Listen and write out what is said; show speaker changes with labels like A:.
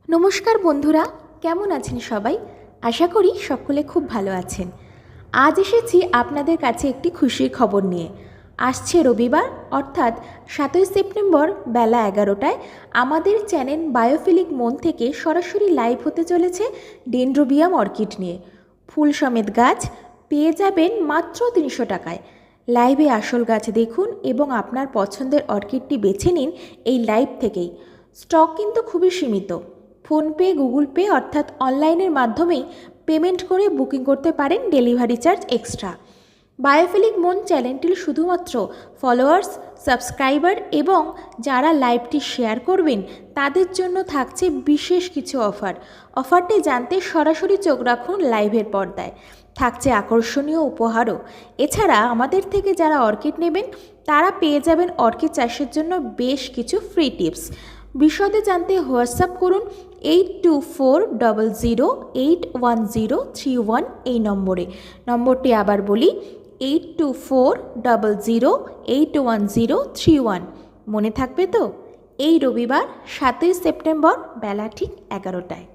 A: নমস্কার বন্ধুরা, কেমন আছেন সবাই? আশা করি সকলে খুব ভালো আছেন। আজ এসেছি আপনাদের কাছে একটি খুশির খবর নিয়ে। আসছে রবিবার অর্থাৎ 7ই সেপ্টেম্বর বেলা 11টায় আমাদের চ্যানেল বায়োফিলিক মন থেকে সরাসরি লাইভ হতে চলেছে ডেনড্রোবিয়াম অর্কিড নিয়ে। ফুল সমেত গাছ পেয়ে যাবেন মাত্র 300 টাকায়। লাইভে আসল গাছ দেখুন এবং আপনার পছন্দের অর্কিডটি বেছে নিন এই লাইভ থেকেই। স্টক কিন্তু খুবই সীমিত। ফোনপে, গুগল পে অর্থাৎ অনলাইনের মাধ্যমেই পেমেন্ট করে বুকিং করতে পারেন, ডেলিভারি চার্জ এক্সট্রা। বায়োফিলিক মন চ্যানেলটির শুধুমাত্র ফলোয়ার্স, সাবস্ক্রাইবার এবং যারা লাইভটি শেয়ার করবেন তাদের জন্য থাকছে বিশেষ কিছু অফারটি জানতে সরাসরি চোখ রাখুন লাইভের পর্দায়। থাকছে আকর্ষণীয় উপহারও। এছাড়া আমাদের থেকে যারা অর্কিড নেবেন তারা পেয়ে যাবেন অর্কিড চাষের জন্য বেশ কিছু ফ্রি টিপস। বিশদে জানতে হোয়াটসঅ্যাপ করুন 8240081031 এই নম্বরটি আবার বলি 8240081031। মনে থাকবে তো? এই রবিবার 7ই সেপ্টেম্বর বেলা ঠিক 11টায়।